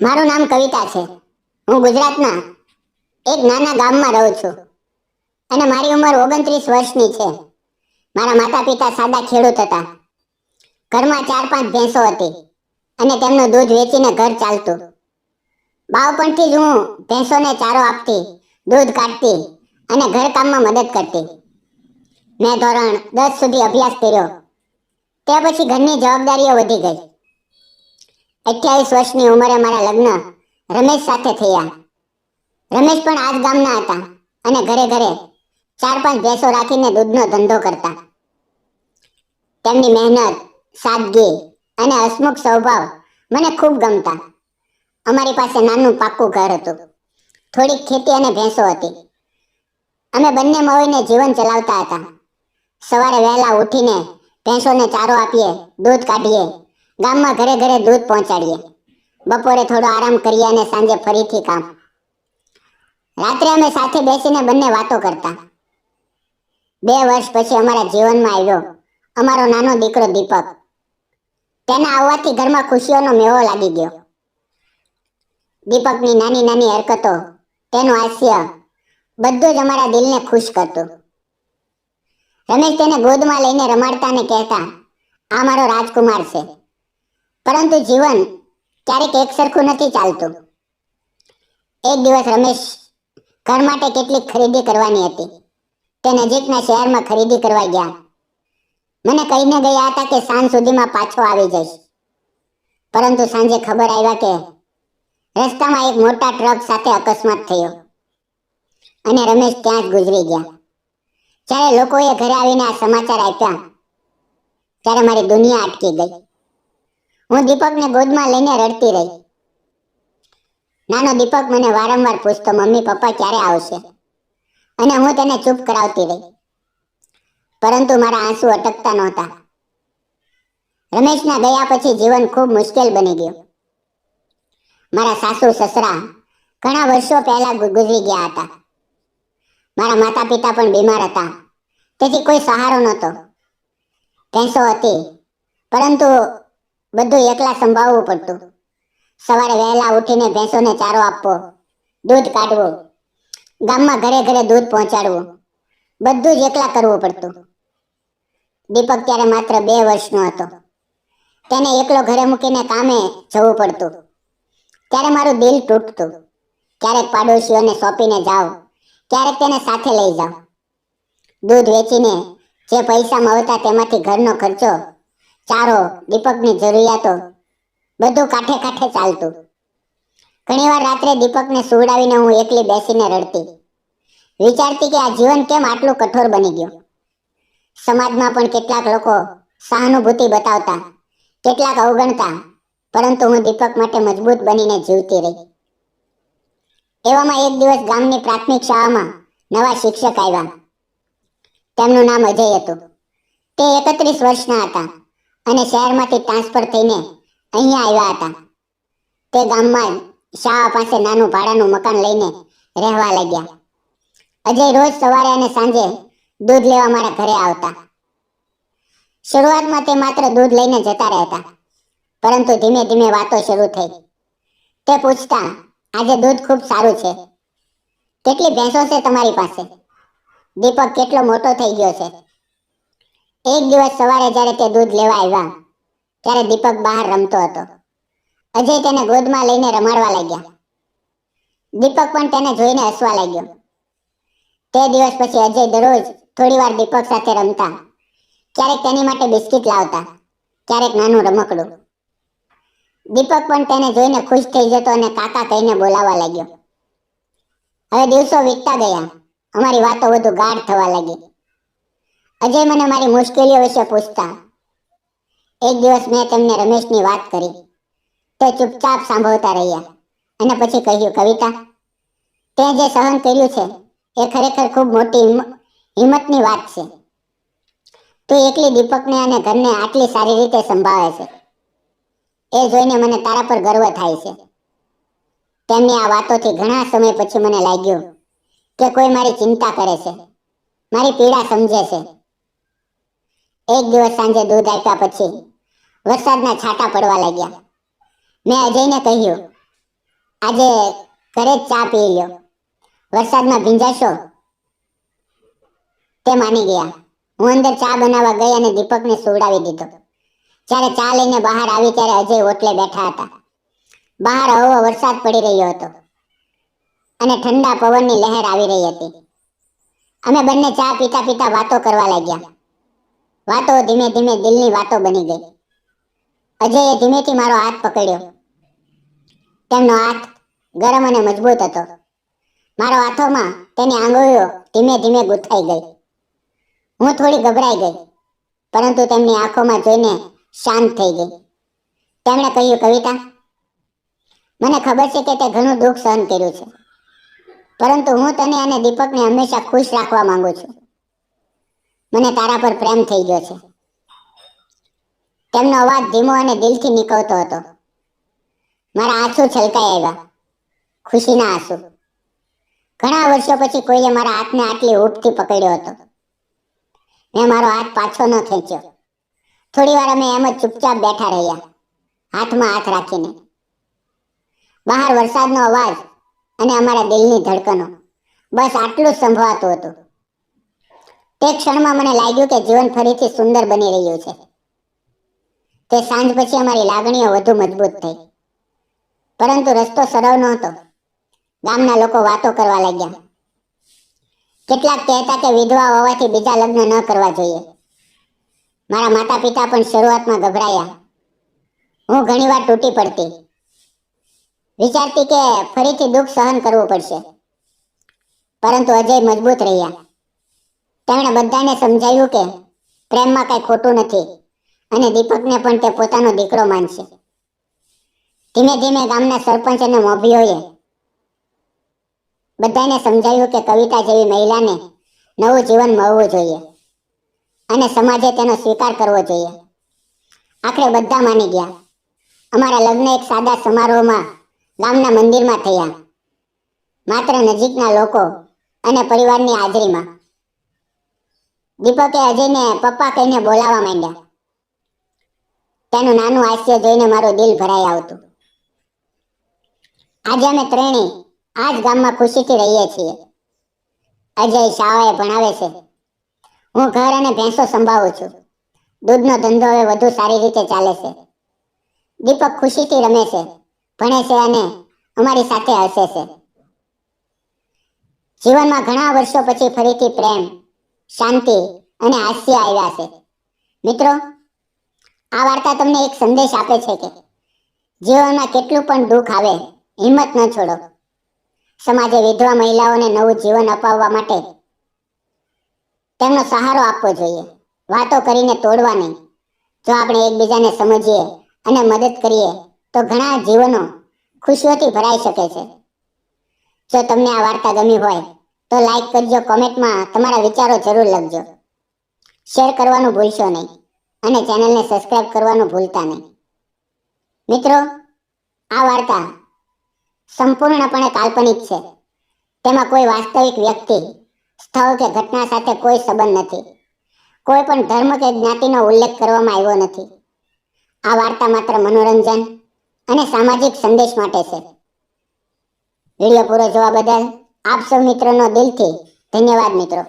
મારું નામ કવિતા છે. હું ગુજરાતના એક નાના ગામમાં રહું છું અને મારી ઉંમર 29 વર્ષની છે. મારા માતા પિતા સાદા ખેડૂત હતા. ઘરમાં 4-5 ભેંસો હતી અને તેમનું દૂધ વેચીને ઘર ચાલતું. બાળપણથી જ હું ભેંસોને ચારો આપતી, દૂધ કાઢતી અને ઘરકામમાં મદદ કરતી. મેં ધોરણ 10 સુધી અભ્યાસ કર્યો. તે પછી ઘરની જવાબદારીઓ વધી ગઈ. 28 વર્ષની ઉંમરે મારા લગ્ન રમેશ સાથે થયા. રમેશ પણ આ જ ગામના હતા અને ઘરે ઘરે 4-5 ભેંસો રાખીને દૂધનો ધંધો કરતા. તેમની મહેનત, સાદગી અને હસમુખ સ્વભાવ મને ખૂબ ગમતા. અમારી પાસે નાનું પાક્કું ઘર હતું, થોડીક ખેતી અને ભેંસો હતી. અમે બંને મળીને જીવન ચલાવતા હતા. સવારે વહેલા ઉઠીને ભેંસોને ચારો આપીએ, દૂધ કાઢીએ, ગામમાં ઘરે ઘરે દૂધ પહોંચાડીએ. બપોરે થોડો આરામ કરીએ અને સાંજે ફરીથી કામ. રાત્રે અમે સાથે બેસીને બંને વાતો કરતા. 2 વર્ષ પછી અમારા જીવનમાં આવ્યો અમારો નાનો દીકરો દીપક. તેના આવવાથી ઘરમાં ખુશીઓનો મેળો લાગી ગયો. દીપકની નાની નાની હરકતો, તેનું હાસ્ય બધું જ અમારા દિલને ખુશ કરતું. રમેશ તેને ગોદમાં લઈને રમાડતા અને કહેતા, આ મારો રાજકુમાર છે. પરંતુ જીવન ક્યારેક એક સરખું નથી ચાલતું. એક દિવસ રમેશ ઘર માટે કેટલીક ખરીદી કરવાની હતી. તે નજીકના શહેરમાં ખરીદી કરવા ગયા. મને કહીને ગયા હતા કે સાંજ સુધીમાં પાછો આવી જઈશ. પરંતુ સાંજે ખબર આવ્યા કે રસ્તામાં એક મોટા ટ્રક સાથે અકસ્માત થયો અને રમેશ ત્યાં જ ગુજરી ગયા. જ્યારે લોકોએ ઘરે આવીને આ સમાચાર આપ્યા ત્યારે મારી દુનિયા અટકી ગઈ. હું દીપકને ગોદમાં લઈને રડતી રહી. નાનો દીપક મને વારંવાર પૂછતો, મમ્મી પપ્પા ક્યારે આવશે? અને હું તેને ચૂપ કરાવતી રહી. પરંતુ મારા આંસુ અટકતા નહોતા. રમેશના ગયા પછી જીવન ખૂબ મુશ્કેલ બની ગયું. મારા સાસુ સસરા ઘણા વર્ષો પહેલા ગુજરી ગયા હતા. મારા માતા પિતા પણ બીમાર હતા, તેથી કોઈ સહારો નહોતો. ભેંસો હતી, પરંતુ બધું એકલા સંભાળવું પડતું. સવારે વહેલા ઉઠીને ભેંસોને ચારો આપવો, દૂધ કાઢવું, ગામમાં ઘરે ઘરે દૂધ પહોંચાડવું, બધું જ એકલા કરવું પડતું. દીપક ત્યારે માત્ર 2 વર્ષનો હતો. તેને એકલો ઘરે મૂકીને કામે જવું પડતું. ત્યારે મારું દિલ તૂટતું. ક્યારેક પાડોશીઓને સોંપીને જાઉં, ક્યારેક તેને સાથે લઈ જાઉં. દૂધ વેચીને જે પૈસા મળતા તેમાંથી ઘરનો ખર્ચો, ચારો, દીપકની જરૂરિયાતો બધું કાંઠે કાંઠે ચાલતું. ઘણીવાર રાત્રે દીપકને સુવડાવીને હું એકલી બેસીને રડતી, વિચારતી કે આ જીવન કેમ આટલું કઠોર બની ગયું. સમાજમાં પણ કેટલાક લોકો સહાનુભૂતિ બતાવતા, કેટલાક અવગણતા, પરંતુ હું દીપક માટે મજબૂત બનીને જીવતી રહી. એવામાં એક દિવસ ગામની પ્રાથમિક શાળામાં નવા શિક્ષક આવ્યા. તેમનું નામ અજય હતું. તે 31 વર્ષના હતા અને શહેરમાંથી ટ્રાન્સફર થઈને અહીંયા આવ્યા હતા. તે ગામમાં શાળા પાસે નાનું ભાડાનું મકાન લઈને રહેવા લાગ્યા. અજય રોજ સવારે અને સાંજે દૂધ લેવા મારા ઘરે આવતા. શરૂઆતમાં તે માત્ર દૂધ લઈને જતા રહેતા, પરંતુ ધીમે ધીમે વાતો શરૂ થઈ. તે પૂછતા, આજે દૂધ ખૂબ સારું છે. કેટલી ભેંસો છે તમારી પાસે? દીપક કેટલો મોટો થઈ ગયો છે? એક દિવસ સવારે જ્યારે તે દૂધ લેવા આવ્યા ત્યારે દીપક બહાર રમતો હતો. અજય તેને ગોદમાં લઈને રમાડવા લાગ્યા. દીપક પણ તેને જોઈને હસવા લાગ્યો. તે દિવસ પછી અજય દરરોજ થોડીવાર દીપક સાથે રમતા. ક્યારેક તેની માટે બિસ્કિટ લાવતા, ક્યારેક નાનું રમકડું. દીપક પણ તેને જોઈને ખુશ થઈ જતો અને કાકા કહીને બોલાવવા લાગ્યો. હવે દિવસો વીતતા ગયા. અમારી વાતો વધુ ગાઢ થવા લાગી. અજય મને મારી મુશ્કેલીઓ વિશે પૂછતા. એક દિવસ મેં તેમને રમેશની વાત કરી. તે ચૂપચાપ સાંભળતા રહ્યા અને પછી કહ્યું, કવિતા, તે જે સહન કર્યું છે એ ખરેખર ખૂબ મોટી હિંમતની વાત છે. તું એકલી દીપકને અને ઘરને આટલી સારી રીતે સંભાળે છે. એ જોઈને મને તારા પર ગર્વ થાય છે. તેમની આ વાતોથી ઘણા સમય પછી મને લાગ્યું કે કોઈ મારી ચિંતા કરે છે, મારી પીડા સમજે છે. એક દિવસ સાંજે દૂધ આપ્યા પછી વરસાદના છાંટા પડવા લાગ્યા. મેં અજયને કહ્યું, આજે ઘરે જ ચા પી લ્યો, વરસાદમાં ભીંજાશો તે માની ગયા. હું અંદર ચા બનાવવા ગઈ અને દીપકને સુવડાવી દીધો. જ્યારે ચા લઈને બહાર આવી ત્યારે અજય ઓટલે બેઠા હતા. બહાર હળવો વરસાદ પડી રહ્યો હતો અને ઠંડા પવનની લહેર આવી રહી હતી. અમે બંને ચા પીતા પીતા વાતો કરવા લાગ્યા. વાતો ધીમે ધીમે દિલની વાતો બની ગઈ. અજયે ધીમેથી મારો હાથ પકડ્યો. તેમનો હાથ ગરમ અને મજબૂત હતો. મારો હાથોમાં તેની આંગળીઓ ધીમે ધીમે ગૂંથાઈ ગઈ. હું થોડી ગભરાઈ ગઈ, પરંતુ તેમની આંખોમાં જોઈને શાંત થઈ ગઈ. તેમણે કહ્યું, કવિતા, મને ખબર છે કે તે ઘણું દુઃખ સહન કર્યું છે, પરંતુ હું તને અને દીપકને હંમેશા ખુશ રાખવા માંગુ છું. મને તારા પર પ્રેમ થઈ ગયો છે. તેમનો અવાજ ધીમો અને દિલથી નીકળતો હતો. મારા આંસુ છલકાઈ આવ્યા, ખુશીના આંસુ. ઘણા વર્ષો પછી કોઈએ મારા હાથને આટલી હૂંફથી પકડ્યો હતો. મેં મારો હાથ પાછો ન ખેંચ્યો. થોડી વાર અમે એમ જ ચૂપચાપ બેઠા રહ્યા, હાથમાં હાથ રાખીને. બહાર વરસાદનો અવાજ અને અમારા દિલની ધડકનો, બસ આટલું જ સંભળાતું હતું. તે ક્ષણમાં મને લાગ્યું કે જીવન ફરીથી સુંદર બની રહ્યું છે. તે સાંજ પછી અમારી લાગણીઓ વધુ મજબૂત થઈ. પરંતુ રસ્તો સરળ નહોતો. ગામના લોકો વાતો કરવા લાગ્યા. કેટલાક કહેતા કે વિધવા હોવાથી બીજા લગ્ન ન કરવા જોઈએ. મારા માતા પિતા પણ શરૂઆતમાં ગભરાયા. હું ઘણીવાર તૂટી પડતી, વિચારતી કે ફરીથી દુઃખ સહન કરવું પડશે. પરંતુ અજય મજબૂત રહ્યા. તેમણે બધાને સમજાવ્યું કે પ્રેમમાં કંઈ ખોટું નથી અને દીપકને પણ તે પોતાનો દીકરો માનશે. ધીમે ધીમે ગામના સરપંચ અને મોભીઓએ બધાને સમજાવ્યું કે કવિતા જેવી મહિલાને નવું જીવન મળવું જોઈએ અને સમાજે તેનો સ્વીકાર કરવો જોઈએ. આખરે બધા માની ગયા. અમારા લગ્ન એક સાદા સમારોહમાં ગામના મંદિરમાં થયા, માત્ર નજીકના લોકો અને પરિવારની હાજરીમાં. દીપકે અજયને પપ્પા કહીને બોલાવવા માંડ્યા. તેનું નાનું હાસ્ય જોઈને મારું દિલ ભરાઈ આવતું. આજે અમે ત્રણેય આ જ ગામમાં ખુશીથી રહીએ છીએ. અજય શાળાએ ભણાવે છે. હું ઘર અને ભેંસો સંભાળું છું. દૂધનો ધંધો હવે વધુ સારી રીતે ચાલે છે. દીપક ખુશીથી રમે છે, ભણે છે અને અમારી સાથે હસે છે. જીવનમાં ઘણા વર્ષો પછી ફરીથી પ્રેમ, શાંતિ અને હાસ્ય આવ્યા છે. મિત્રો, આ વાર્તા તમને એક સંદેશ આપે છે કે જીવનમાં કેટલું પણ દુઃખ આવે, હિંમત ન છોડો. સમાજે વિધવા મહિલાઓને નવું જીવન અપાવવા માટે તેમનો સહારો આપવો જોઈએ. વાતો કરીને તોડવા નહીં. જો આપણે એકબીજાને સમજીએ અને મદદ કરીએ તો ઘણા જીવનો ખુશીઓથી ભરાઈ શકે છે. જો તમને આ વાર્તા ગમી હોય તો લાઈક કરજો, કોમેન્ટમાં તમારા વિચારો જરૂર લખજો. શેર કરવાનું ભૂલશો નહીં અને ચેનલને સબસ્ક્રાઇબ કરવાનું ભૂલતા નહીં. મિત્રો, આ વાર્તા સંપૂર્ણપણે કાલ્પનિક છે. તેમાં કોઈ વાસ્તવિક વ્યક્તિ, સ્થળ કે ઘટના સાથે કોઈ સંબંધ નથી. કોઈ પણ ધર્મ કે જ્ઞાતિનો ઉલ્લેખ કરવામાં આવ્યો નથી. આ વાર્તા માત્ર મનોરંજન અને સામાજિક સંદેશ માટે છે. વિડીયો પૂરો જોવા બદલ આપ સૌ મિત્રોનો દિલથી ધન્યવાદ મિત્રો.